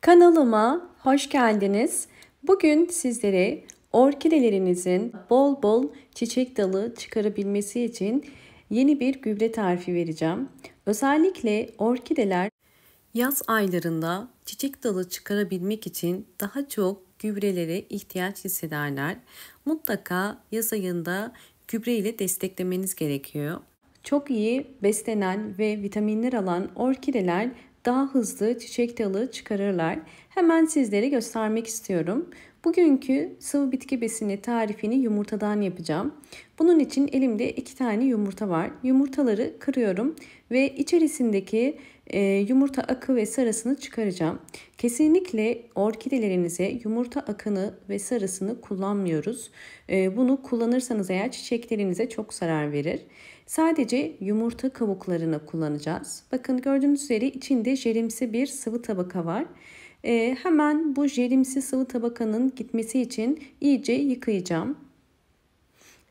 Kanalıma hoş geldiniz. Bugün sizlere orkidelerinizin bol bol çiçek dalı çıkarabilmesi için yeni bir gübre tarifi vereceğim. Özellikle orkideler yaz aylarında çiçek dalı çıkarabilmek için daha çok gübrelere ihtiyaç hissederler. Mutlaka yaz ayında gübre ile desteklemeniz gerekiyor. Çok iyi beslenen ve vitaminler alan orkideler daha hızlı çiçek dalı çıkarırlar. Hemen sizlere göstermek istiyorum. Bugünkü sıvı bitki besini tarifini yumurtadan yapacağım. Bunun için elimde 2 tane yumurta var. Yumurtaları kırıyorum ve içerisindeki yumurta akı ve sarısını çıkaracağım. Kesinlikle orkidelerinize yumurta akını ve sarısını kullanmıyoruz. Bunu kullanırsanız eğer çiçeklerinize çok zarar verir. Sadece yumurta kabuklarını kullanacağız. Bakın gördüğünüz üzere içinde jelimsi bir sıvı tabaka var. Hemen bu jelimsi sıvı tabakanın gitmesi için iyice yıkayacağım.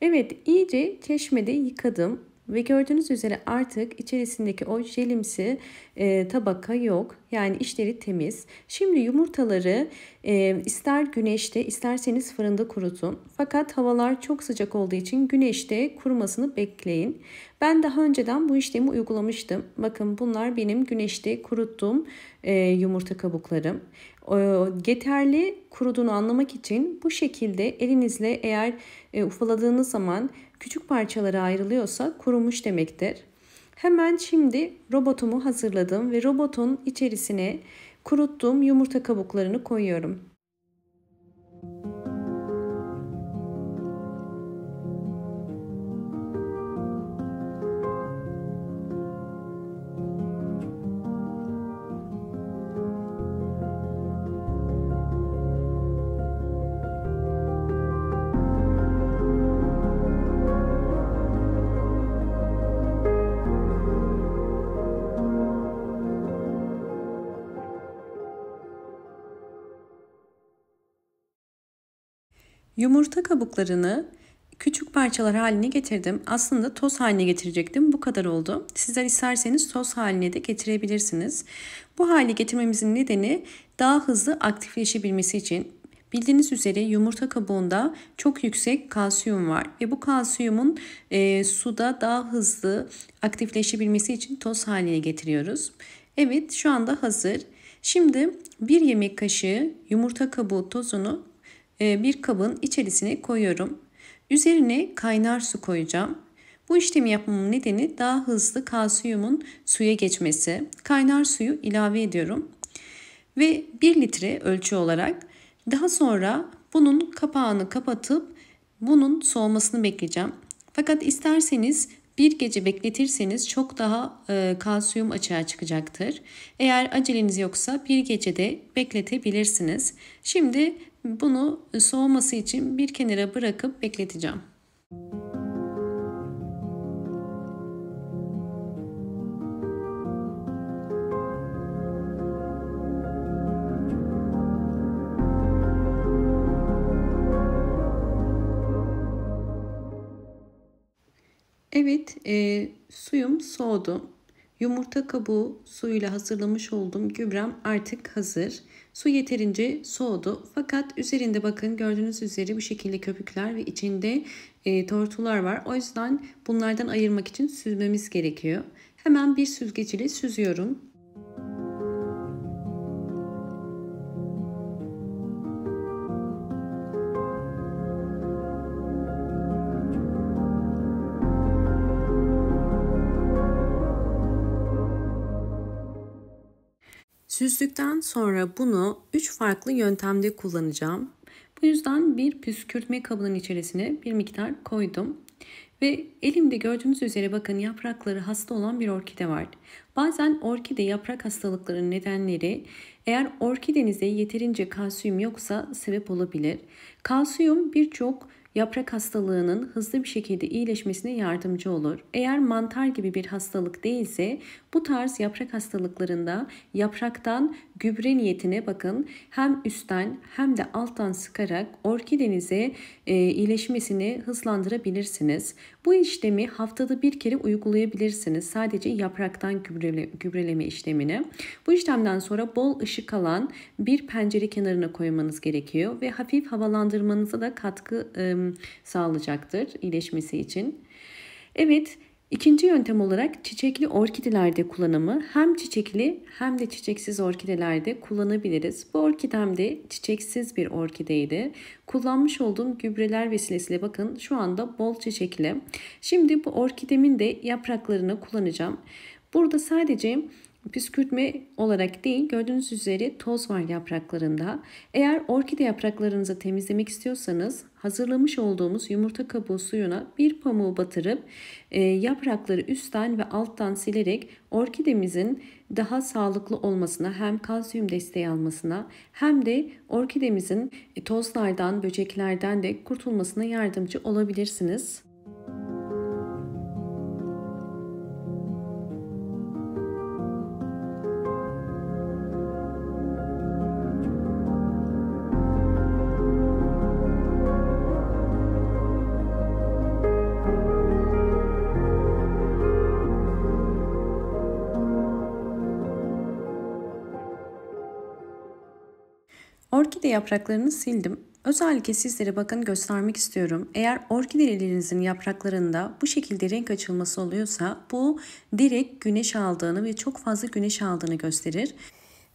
Evet, iyice çeşmede yıkadım. Ve gördüğünüz üzere artık içerisindeki o jelimsi tabaka yok. Yani içleri temiz. Şimdi yumurtaları ister güneşte isterseniz fırında kurutun. Fakat havalar çok sıcak olduğu için güneşte kurumasını bekleyin. Ben daha önceden bu işlemi uygulamıştım. Bakın bunlar benim güneşte kuruttuğum yumurta kabuklarım. Yeterli kuruduğunu anlamak için bu şekilde elinizle eğer ufaladığınız zaman küçük parçalara ayrılıyorsa kurumuş demektir. Hemen şimdi robotumu hazırladım ve robotun içerisine kuruttuğum yumurta kabuklarını koyuyorum. Yumurta kabuklarını küçük parçalar haline getirdim. Aslında toz haline getirecektim. Bu kadar oldu. Sizler isterseniz toz haline de getirebilirsiniz. Bu hale getirmemizin nedeni daha hızlı aktifleşebilmesi için. Bildiğiniz üzere yumurta kabuğunda çok yüksek kalsiyum var ve bu kalsiyumun suda daha hızlı aktifleşebilmesi için toz haline getiriyoruz. Evet, şu anda hazır. Şimdi 1 yemek kaşığı yumurta kabuğu tozunu bir kabın içerisine koyuyorum. Üzerine kaynar su koyacağım. Bu işlemi yapmamın nedeni daha hızlı kalsiyumun suya geçmesi. Kaynar suyu ilave ediyorum. Ve 1 litre ölçü olarak. Daha sonra bunun kapağını kapatıp bunun soğumasını bekleyeceğim. Fakat isterseniz bir gece bekletirseniz çok daha kalsiyum açığa çıkacaktır. Eğer aceleniz yoksa bir gecede bekletebilirsiniz. Şimdi bunu soğuması için bir kenara bırakıp bekleteceğim. Evet, suyum soğudu. Yumurta kabuğu suyuyla hazırlamış olduğum gübrem artık hazır. Su yeterince soğudu. Fakat üzerinde bakın gördüğünüz üzere bu şekilde köpükler ve içinde tortular var. O yüzden bunlardan ayırmak için süzmemiz gerekiyor. Hemen bir süzgeç ile süzüyorum. Süzdükten sonra bunu 3 farklı yöntemde kullanacağım. Bu yüzden bir püskürtme kabının içerisine bir miktar koydum. Ve elimde gördüğünüz üzere bakın yaprakları hasta olan bir orkide var. Bazen orkide yaprak hastalıklarının nedenleri eğer orkidenizde yeterince kalsiyum yoksa sebep olabilir. Kalsiyum birçok yaprak hastalığının hızlı bir şekilde iyileşmesine yardımcı olur. Eğer mantar gibi bir hastalık değilse bu tarz yaprak hastalıklarında yapraktan gübre niyetine bakın hem üstten hem de alttan sıkarak orkidenize iyileşmesini hızlandırabilirsiniz. Bu işlemi haftada bir kere uygulayabilirsiniz. Sadece yapraktan gübreleme işlemini. Bu işlemden sonra bol ışık alan bir pencere kenarına koymanız gerekiyor ve hafif havalandırmanıza da katkı sağlayacaktır iyileşmesi için. Evet, ikinci yöntem olarak çiçekli orkidelerde kullanımı hem çiçekli hem de çiçeksiz orkidelerde kullanabiliriz. Bu orkidem de çiçeksiz bir orkideydi. Kullanmış olduğum gübreler vesilesiyle bakın şu anda bol çiçekli. Şimdi bu orkidemin de yapraklarını kullanacağım. Burada sadece püskürtme olarak değil, gördüğünüz üzere toz var yapraklarında. Eğer orkide yapraklarınızı temizlemek istiyorsanız hazırlamış olduğumuz yumurta kabuğu suyuna bir pamuğu batırıp yaprakları üstten ve alttan silerek orkidemizin daha sağlıklı olmasına, hem kalsiyum desteği almasına hem de orkidemizin tozlardan, böceklerden de kurtulmasına yardımcı olabilirsiniz. Orkide yapraklarını sildim. Özellikle sizlere bakın göstermek istiyorum. Eğer orkidelerinizin yapraklarında bu şekilde renk açılması oluyorsa bu direkt güneş aldığını ve çok fazla güneş aldığını gösterir.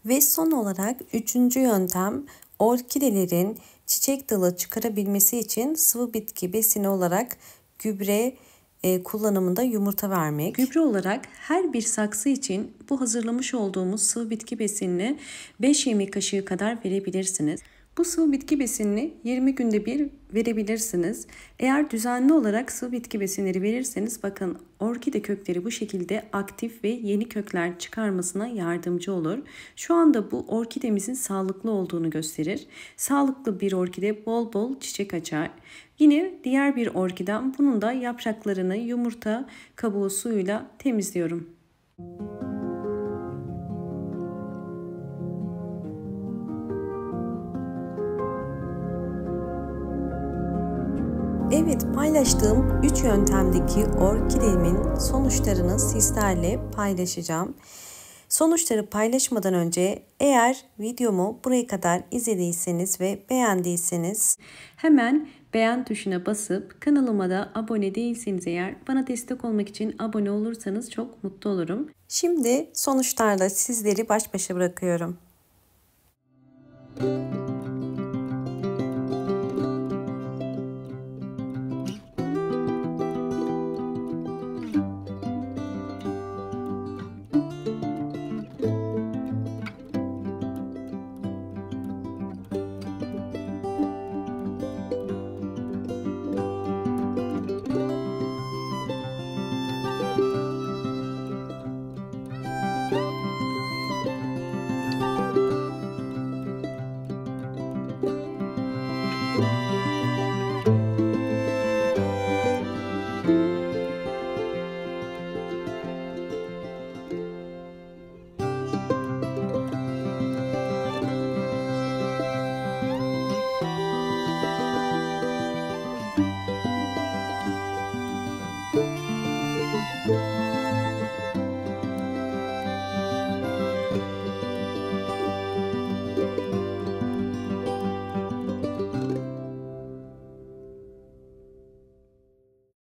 Ve son olarak üçüncü yöntem orkidelerin çiçek dalı çıkarabilmesi için sıvı bitki besini olarak gübre kullanımında yumurta vermek. Gübre olarak her bir saksı için bu hazırlamış olduğumuz sıvı bitki besinini 5 yemek kaşığı kadar verebilirsiniz. Bu sıvı bitki besinini 20 günde bir verebilirsiniz. Eğer düzenli olarak sıvı bitki besinleri verirseniz bakın orkide kökleri bu şekilde aktif ve yeni kökler çıkarmasına yardımcı olur. Şu anda bu orkidemizin sağlıklı olduğunu gösterir. Sağlıklı bir orkide bol bol çiçek açar. Yine diğer bir orkidem, bunun da yapraklarını yumurta kabuğu suyuyla temizliyorum. Evet, paylaştığım 3 yöntemdeki orkidemin sonuçlarını sizlerle paylaşacağım. Sonuçları paylaşmadan önce eğer videomu buraya kadar izlediyseniz ve beğendiyseniz hemen beğen tuşuna basıp kanalıma da abone değilseniz eğer bana destek olmak için abone olursanız çok mutlu olurum. Şimdi sonuçlarla sizleri baş başa bırakıyorum.